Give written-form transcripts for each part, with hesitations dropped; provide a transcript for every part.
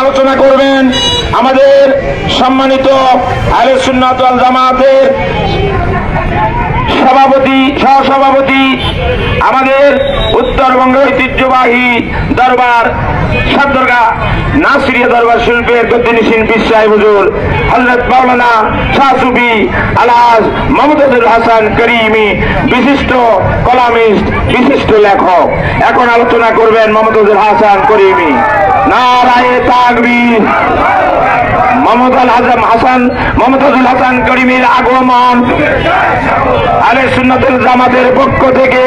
আলোচনা করবেন আমাদের সম্মানিত আহলে সুন্নাত ওয়াল জামাতের সভাপতি সহসভাপতি, আমাদের উত্তরবঙ্গের ঐতিহ্যবাহী দরবার সাতদরগা নাসিরিয়া দরবার শিল্পের গদ্দিনিসীন পীর সাহেব হুজুর হযরত মাওলানা শাহ সুফি আলহাজ মুমতাজুল হাসান করিমি, বিশিষ্ট কলামিস্ট, বিশিষ্ট লেখক। এখন আলোচনা করবেন মুমতাজুল হাসান করিমি। নারায়ে তাকবীর। মুমতাজুল হাসান করিমের আগমন আহলে সুন্নাতুল জামাতের পক্ষ থেকে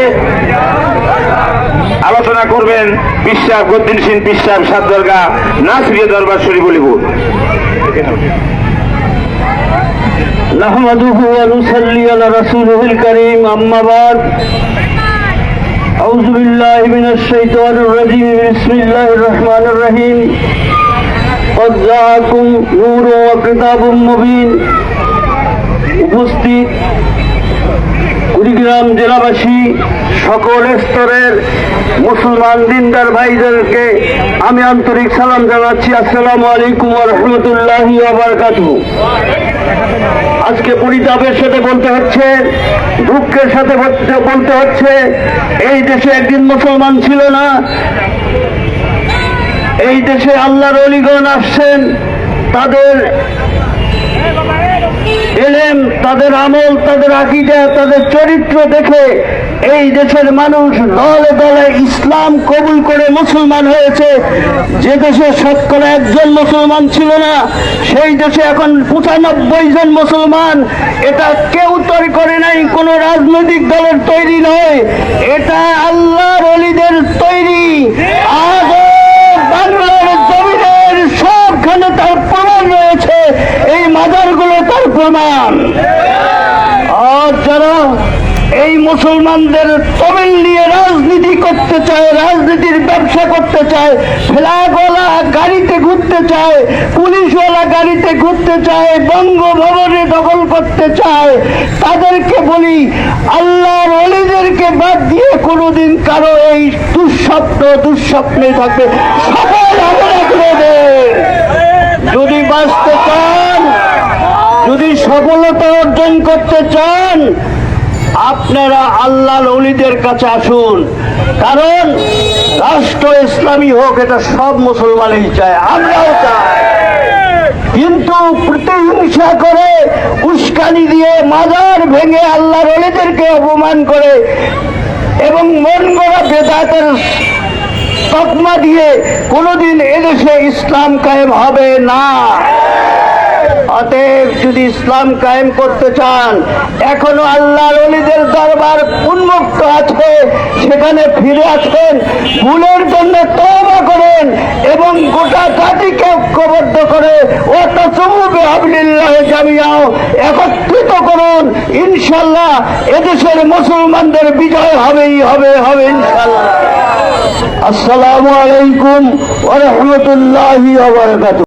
আলোচনা করবেন বিশ্বাস গদ্দিনিসীন পীর সাহেব সাতদরগা নাসিরিয়া দরবার শরীফ বলিপুর। নাহমাদুহু ওয়া নুসাল্লি আলা রাসূলিল কারীম, আম্মা বাদ। আউযু বিল্লাহি মিনাশ শাইতানির রাজীম, বিসমিল্লাহির রহমানির রহিম। قد جاءكم نور وكتاب مبين। উপস্থিত কুড়িগ্রাম জেলাবাসী, সকল স্তরের মুসলমান দিনদার ভাইদেরকে আমি আন্তরিক সালাম জানাচ্ছি। আসসালামু আলাইকুম ওয়া রাহমাতুল্লাহি ওয়া বারাকাতুহু। আজকে পরিতাপের সাথে বলতে হচ্ছে, দুঃখের সাথে বলতে হচ্ছে, এই দেশে একদিন মুসলমান ছিল না। এই দেশে আল্লাহর ওলিগণ আসছেন, তাদের ইলম, তাদের আমল, তাদের আকীদা, তাদের চরিত্র দেখে এই দেশের মানুষ দলে দলে ইসলাম কবুল করে মুসলমান হয়েছে। যে দেশে শতকরা একজন মুসলমান ছিল না, সেই দেশে এখন ৯৫ জন মুসলমান। এটা কেউ তৈরি করে নাই, কোন রাজনৈতিক দলের তৈরি নয়, এটা আল্লাহর ওলিদের তৈরি। বাংলার জমিনের সবখানে তার প্রমাণ রয়েছে, এই মাজারগুলো তার প্রমাণ। আর যারা এই মুসলমানদের তমিল নিয়ে রাজনীতি করতে চায়, রাজনীতির ব্যবসা করতে চায়, ফ্ল্যাগওয়ালা গাড়িতে ঘুরতে চায়, পুলিশওয়ালা গাড়িতে ঘুরতে চায়, বঙ্গভবনে দখল করতে চায়, তাদেরকে বলি আল্লাহর ওলিদেরকে বাদ দিয়ে কোনোদিন কারো এই দুঃস্বপ্নে থাকবে, সফল হবে না কোনোদিন। যদি বাঁচতে চান, যদি সফলতা অর্জন করতে চান, আপনারা আল্লাহর ওলিদের কাছে আসুন। কারণ রাষ্ট্র ইসলামী হোক, এটা সব মুসলমানই চায়, আমরাও চাই। কিন্তু প্রতিহিংসা করে, উস্কানি দিয়ে, মাজার ভেঙে আল্লাহর ওলিদেরকে অপমান করে এবং মন গড়া বেদাতের তকমা দিয়ে কোনোদিন এদেশে ইসলাম কায়েম হবে না। অতএব যদি ইসলাম কায়েম করতে চান, এখনো আল্লাহর ওলিদের দরবার উন্মুক্ত আছে, সেখানে ফিরে আসেন, ভুলের জন্য তওবা করেন এবং গোটা জাতিকে ঐক্যবদ্ধ করে একত্রিত করুন। ইনশাল্লাহ এদেশের মুসলমানদের বিজয় হবেই হবে ইনশাল্লাহ। আসসালামু আলাইকুম ওয়া রাহমাতুল্লাহি ওয়া বারাকাতুহু।